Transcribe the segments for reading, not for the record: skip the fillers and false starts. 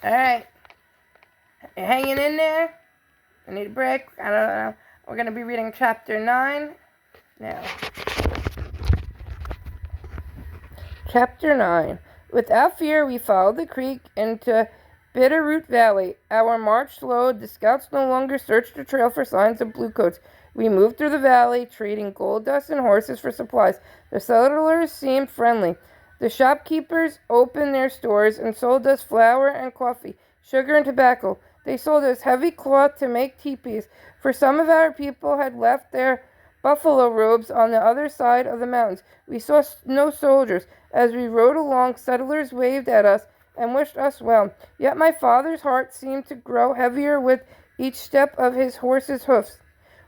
Alright. You hanging in there? I need a break. I don't know. We're going to be reading chapter 9 now. Chapter 9. Without fear, we followed the creek into Bitterroot Valley. Our march slowed. The scouts no longer searched the trail for signs of bluecoats. We moved through the valley, trading gold dust and horses for supplies. The settlers seemed friendly. The shopkeepers opened their stores and sold us flour and coffee, sugar and tobacco. They sold us heavy cloth to make teepees, for some of our people had left their buffalo robes on the other side of the mountains. We saw no soldiers. As we rode along, settlers waved at us and wished us well. Yet my father's heart seemed to grow heavier with each step of his horse's hoofs.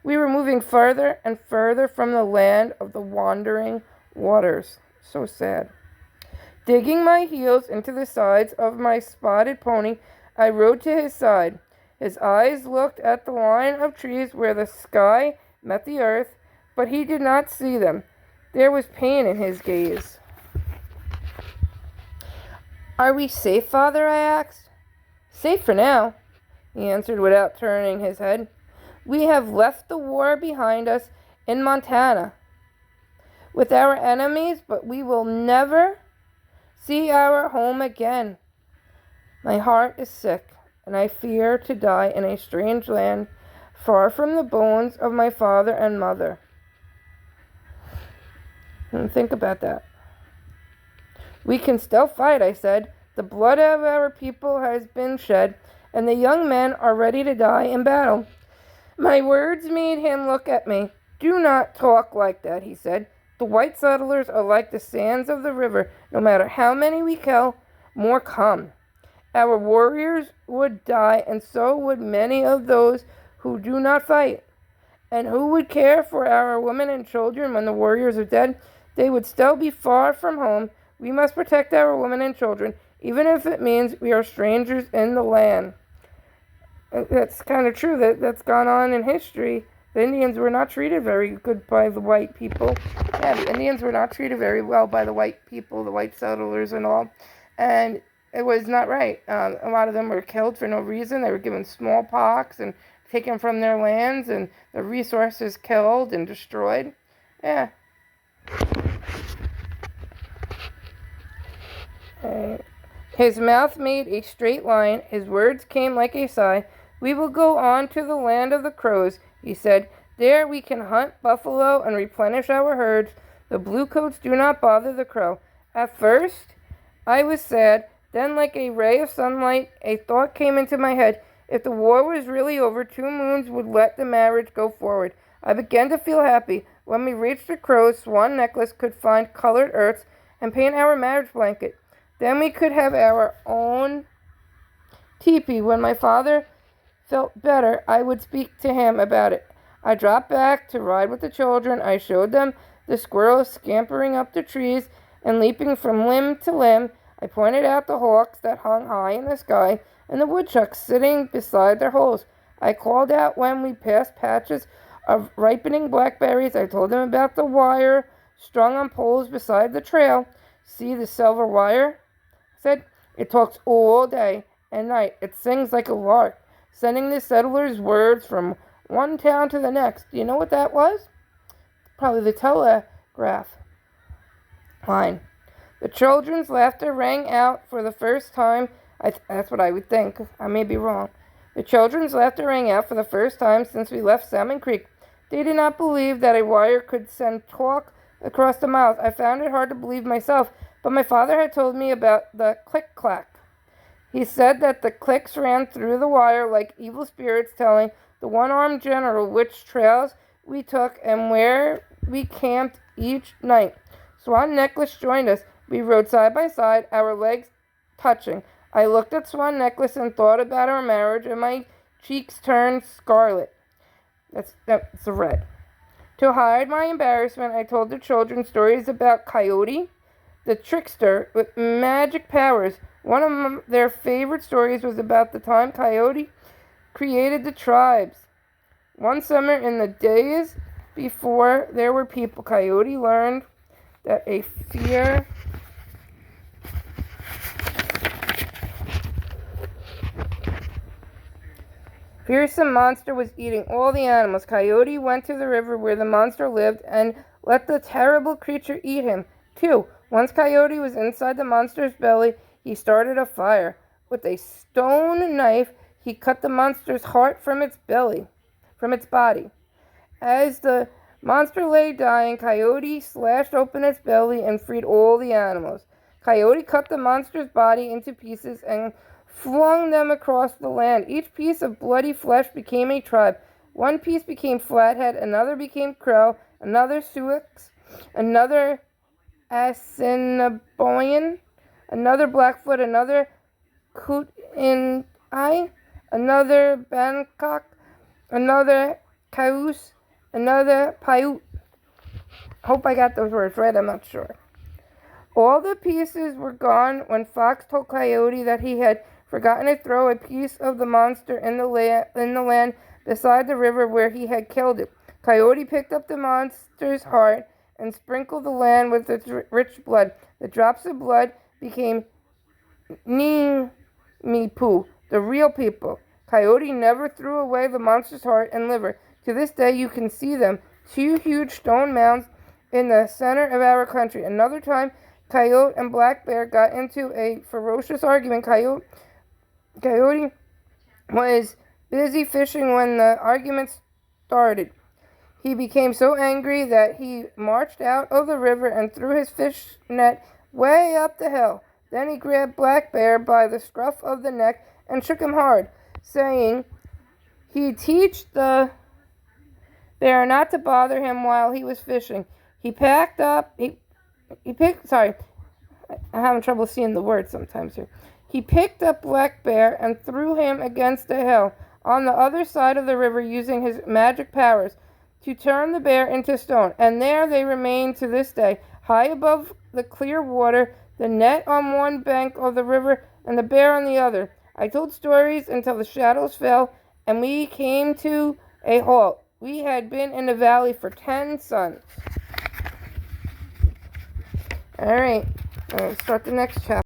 We were moving further and further from the land of the wandering waters. So sad. Digging my heels into the sides of my spotted pony, I rode to his side. His eyes looked at the line of trees where the sky met the earth, but he did not see them. There was pain in his gaze. "Are we safe, Father?" I asked. "Safe for now," he answered without turning his head. "We have left the war behind us in Montana with our enemies, but we will never see our home again. My heart is sick, and I fear to die in a strange land, far from the bones of my father and mother." Think about that. "We can still fight," I said. "The blood of our people has been shed, and the young men are ready to die in battle." My words made him look at me. "Do not talk like that," he said. "The white settlers are like the sands of the river. No matter how many we kill, more come. Our warriors would die, and so would many of those who do not fight. And who would care for our women and children when the warriors are dead? They would still be far from home. We must protect our women and children, even if it means we are strangers in the land." That's kind of true. That's gone on in history. The Indians were not treated very good by the white people. Yeah, the Indians were not treated very well by the white people, the white settlers and all. And it was not right. A lot of them were killed for no reason. They were given smallpox and taken from their lands, and the resources killed and destroyed. Yeah. His mouth made a straight line. His words came like a sigh. "We will go on to the land of the Crows," he said. "There we can hunt buffalo and replenish our herds. The bluecoats do not bother the crow." At first, I was sad. Then, like a ray of sunlight, a thought came into my head. If the war was really over, Two Moons would let the marriage go forward. I began to feel happy. When we reached the Crows, Swan Necklace could find colored earths and paint our marriage blanket. Then we could have our own teepee. When my father felt better, I would speak to him about it. I dropped back to ride with the children. I showed them the squirrels scampering up the trees and leaping from limb to limb. I pointed out the hawks that hung high in the sky and the woodchucks sitting beside their holes. I called out when we passed patches of ripening blackberries. I told them about the wire strung on poles beside the trail. "See the silver wire?" I said. "It talks all day and night. It sings like a lark, sending the settlers words from one town to the next." Do you know what that was? Probably the telegraph line. The children's laughter rang out for the first time. That's what I would think. I may be wrong. The children's laughter rang out for the first time since we left Salmon Creek. They did not believe that a wire could send talk across the miles. I found it hard to believe myself, but my father had told me about the click-clack. He said that the clicks ran through the wire like evil spirits telling the one-armed general which trails we took and where we camped each night. Swan Necklace joined us. We rode side by side, our legs touching. I looked at Swan Necklace and thought about our marriage, and my cheeks turned scarlet. That's red. To hide my embarrassment, I told the children stories about Coyote, the trickster with magic powers. One of their favorite stories was about the time Coyote created the tribes. One summer, in the days before there were people, Coyote learned that a fear fearsome monster was eating all the animals. Coyote went to the river where the monster lived and let the terrible creature eat him, too. Once Coyote was inside the monster's belly, he started a fire. With a stone knife, he cut the monster's heart from its body. As the monster lay dying, Coyote slashed open its belly and freed all the animals. Coyote cut the monster's body into pieces and flung them across the land. Each piece of bloody flesh became a tribe. One piece became Flathead, another became Crow, another Sioux, another Assiniboine, another Blackfoot, another Kootenai, another Bangkok, another Cayuse, another Paiute. Hope I got those words right, I'm not sure. All the pieces were gone when Fox told Coyote that he had forgotten to throw a piece of the monster in the land beside the river where he had killed it. Coyote picked up the monster's heart and sprinkled the land with its rich blood. The drops of blood became Nimipu, the real people. Coyote never threw away the monster's heart and liver. To this day, you can see them, 2 huge stone mounds in the center of our country. Another time, Coyote and Black Bear got into a ferocious argument. Coyote was busy fishing when the argument started. He became so angry that he marched out of the river and threw his fish net way up the hill. Then he grabbed Black Bear by the scruff of the neck and shook him hard, saying he'd teach the bear not to bother him while he was fishing. I'm having trouble seeing the words sometimes here. He picked up Black Bear and threw him against a hill on the other side of the river using his magic powers to turn the bear into stone. And there they remain to this day, high above the clear water, the net on one bank of the river and the bear on the other. I told stories until the shadows fell and we came to a halt. We had been in the valley for 10 suns. All right, let's start the next chapter.